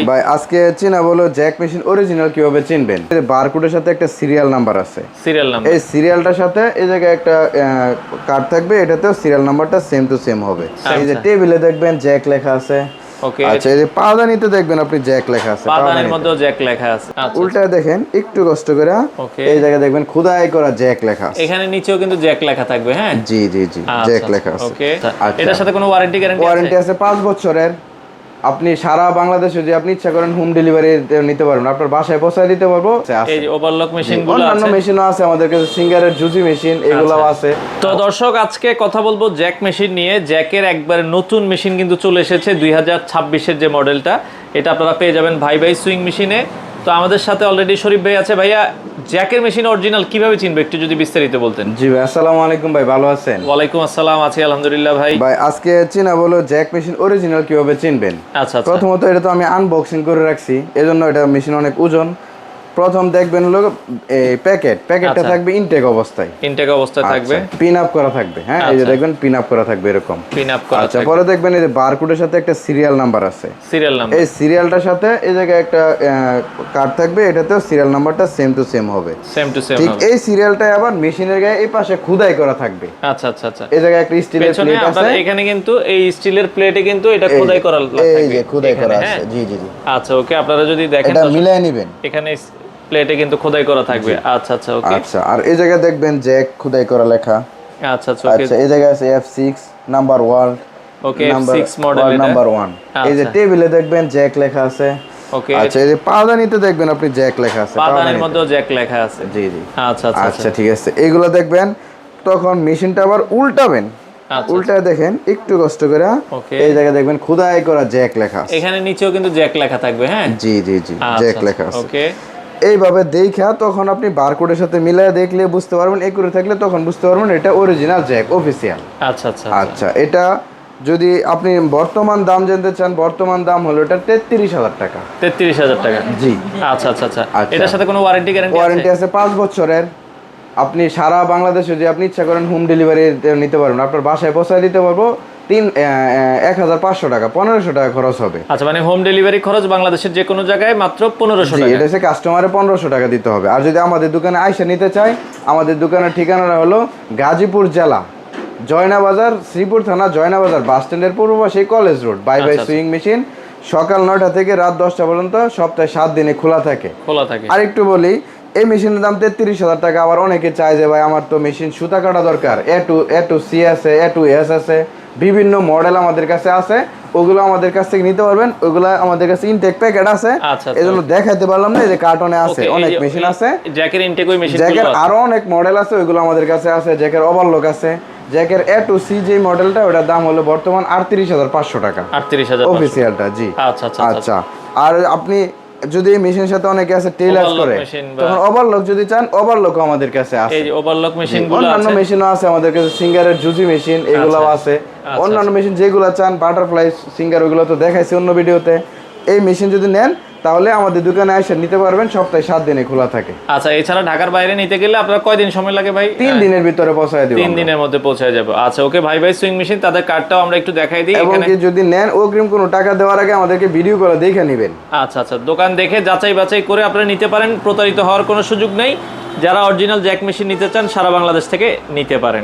ভাই আজকে চিনা বলো জ্যাক মেশিন অরিজিনাল কিভাবে চিনবেন। বারকোডের সাথে একটা সিরিয়াল নাম্বার আছে। সিরিয়াল নাম্বার, এই সিরিয়ালটার সাথে এই জায়গায় একটা কার্ড থাকবে, এটাতেও সিরিয়াল নাম্বারটা সেম টু সেম হবে। এই যে টেবিলে দেখবেন জ্যাক লেখা আছে। ওকে, আচ্ছা, এই যে পাদানিতে দেখবেন আপনি জ্যাক লেখা আছে, পাদানির মধ্যেও জ্যাক লেখা আছে। আচ্ছা, উল্টায় দেখেন একটু কষ্ট করে, ওকে, এই জায়গায় দেখবেন খোদাই করা জ্যাক লেখা আছে। এখানে নিচেও কিন্তু জ্যাক লেখা থাকবে। হ্যাঁ, জি জি জি, জ্যাক লেখা আছে। ওকে, আচ্ছা, এটার সাথে কোনো ওয়ারেন্টি আছে 5 বছরের। আপনি সারা বাংলাদেশে যদি আপনি ইচ্ছা করেন হোম ডেলিভারি নিতে পারবেন, আপনার বাসায় পৌঁছায় দিতে পারবো। এই যে ওভারলক মেশিনগুলো আছে, অন্যান্য মেশিনও আছে আমাদের কাছে, সিঙ্গারের জুজি মেশিন এগুলোও আছে। তো দর্শক, আজকে কথা বলবো জ্যাক মেশিন নিয়ে। জ্যাকের একবারে নতুন মেশিন কিন্তু চলে এসেছে 2026-এর যে মডেলটা, এটা আপনারা পেয়ে যাবেন ভাই ভাই সুইং মেশিনে। তো আমাদের সাথে অলরেডি শরীফ ভাই আছে। ভাইয়া, জ্যাকের মেশিন অরিজিনাল কিভাবে চিনবে একটু যদি বিস্তারিত বলতেন। জি ভাই, আসসালামু আলাইকুম ভাই, ভালো আছেন? ওয়ালাইকুম আসসালাম, আছি আলহামদুলিল্লাহ। ভাই ভাই আজকে চিনা বলো জ্যাক মেশিন অরিজিনাল কিভাবে চিনবেন। আচ্ছা, প্রথমত এটা তো আমি আনবক্সিং করে রাখছি, এজন্য এটা মেশিন অনেক ওজন। প্রথম দেখবেন হলো এই প্যাকেটটা থাকবে ইনটেক অবস্থায়, থাকবে, পিন আপ করা থাকবে। হ্যাঁ, এই যে দেখবেন পিন আপ করা থাকবে এরকম। আচ্ছা, পরে দেখবেন এই যে বারকোডের সাথে একটা সিরিয়াল নাম্বার আছে। সিরিয়াল নাম্বার, এই সিরিয়ালটার সাথে এই জায়গায় একটা কার্ড থাকবে, এটাতেও সিরিয়াল নাম্বারটা সেম টু সেম হবে। ঠিক এই সিরিয়ালটাই আবার মেশিনের গায়ে এই পাশে খোদাই করা থাকবে। আচ্ছা, এই জায়গায় একটা স্টিলের প্লেট আছে, এখানে কিন্তু এই স্টিলের প্লেটে কিন্তু এটা খোদাই করা থাকবে। এই যে খোদাই করা আছে। জি জি জি। আচ্ছা, ওকে, আপনারা যদি দেখেন এটা মিলাই নেবেন, এখানে প্লেটে কিন্তু খোদাই করা থাকবে। আচ্ছা, ওকে। আচ্ছা, আর এই জায়গায় দেখবেন জ্যাক খোদাই করা লেখা। আচ্ছা, আচ্ছা, এই জায়গায় আছে F6 নাম্বার 1, ওকে, F6 মডেল নাম্বার 1। এই যে টেবিলে দেখবেন জ্যাক লেখা আছে। ওকে, আচ্ছা, এই যে পাদানিতে দেখবেন আপনি জ্যাক লেখা আছে, পাদানির মধ্যেও জ্যাক লেখা আছে। জি জি। আচ্ছা, আচ্ছা, ঠিক আছে। এইগুলো দেখবেন, তখন মেশিনটা আবার উল্টাবেন। উল্টায় দেখেন একটু কষ্ট করে, এই জায়গায় দেখবেন খোদাই করা জ্যাক লেখা আছে। এখানে নিচেও কিন্তু জ্যাক লেখা থাকবে। হ্যাঁ, জি জি জি, জ্যাক লেখা আছে। ওকে, এইভাবে দেখা তখন আপনি বারকোডের সাথে মিলায় দেখলে বুঝতে পারবেন, একুরে থাকলে তখন বুঝতে পারবেন এটা অরিজিনাল জ্যাক অফিসিয়াল। আচ্ছা, আচ্ছা, এটা যদি আপনি বর্তমান দাম জানতে চান, বর্তমান দাম হলো এটা 33,000 টাকা। 33,000 টাকা, জি। আচ্ছা, এটার সাথে কোনো ওয়ারেন্টি আছে 5 বছরের। আপনি সারা বাংলাদেশে যদি আপনি ইচ্ছা করেন হোম ডেলিভারি নিতে পারবেন, আপনার বাসায় পৌঁছায় দিতে পারবো। 1,500 টাকা, 1,500 টাকা খরচ হবে। আচ্ছা, মানে হোম ডেলিভারি খরচ বাংলাদেশের যে কোনো জায়গায় মাত্র 1,500 টাকা। এটা হচ্ছে কাস্টমারে 1,500 টাকা দিতে হবে। আর যদি আমাদের দোকানে আইসা নিতে চায়, আমাদের দোকানের ঠিকানাটা হলো গাজীপুর জেলা, জয়নাবাজার, শ্রীপুর থানা, জয়নাবাজার বাস স্ট্যান্ডের পূর্ব পাশে college road, bye bye sewing machine. সকাল 9টা থেকে রাত 10টা পর্যন্ত, সপ্তাহে 7 দিনে খোলা থাকে। আর একটু বলি, এই মেশিনের দাম 33,000 টাকা। আবার অনেকে চায় যে ভাই আমার তো মেশিন সুতা কাটা দরকার, এ টু সি আছে, এ টু এস আছে, বিভিন্ন মডেল আমাদের কাছে আছে, ওগুলো আমাদের কাছ থেকে নিতে পারবেন। ওগুলো আমাদের কাছে ইনটেক প্যাকেট আছে, এজন্য দেখাইতে পারলাম না। এই যে কার্টনে আছে, অনেক মেশিন আছে জ্যাকের ইনটেক, ওই মেশিন জ্যাকের আরো অনেক মডেল আছে, ওইগুলো আমাদের কাছে আছে। জ্যাকের ওভারলক আছে, জ্যাকের এ টু সি যে মডেলটা, ওটার দাম হলো বর্তমান 38,500 টাকা, 38,000 অফিসিয়ালটা। জি। আচ্ছা, আর আপনি যদি এই মেশিনের সাথে অনেকে আছে টেলার্স করে, তখন ওভারলক যদি চান, ওভারলকও আমাদের কাছে আছে। এই যে ওভারলক মেশিনগুলো আছে, অন্যান্য মেশিনও আছে আমাদের কাছে, সিঙ্গারের জুজি মেশিন এগুলোও আছে। অন্যান্য মেশিন যেগুলো চান, বাটারফ্লাই সিঙ্গার, ওগুলো তো দেখাইছি অন্য ভিডিওতে। এই মেশিন যদি নেন তাহলে আমাদের দোকানে এসে নিতে পারবেন, সপ্তাহে 7 দিনে খোলা থাকে। আচ্ছা, এছাড়া ঢাকার বাইরে নিতে গেলে আপনার কয়দিন সময় লাগে ভাই? 3 দিনের ভিতরে পৌঁছায় দেব। 3 দিনের মধ্যে পৌঁছায় যাবে। আচ্ছা, ওকে, ভাই ভাই সুইং মেশিন, তাদের কার্ডটাও আমরা একটু দেখাই দিই। এবং কি যদি নেন, অগ্রিম কোনো টাকা দেওয়ার আগে আমাদেরকে ভিডিও করে দেখে নেবেন। আচ্ছা, দোকান দেখে যাচাই বাছাই করে আপনারা নিতে পারেন। প্রতারিত হওয়ার কোনো সুযোগ নেই। যারা অরিজিনাল জ্যাক মেশিন নিতে চান, সারা বাংলাদেশ থেকে নিতে পারেন।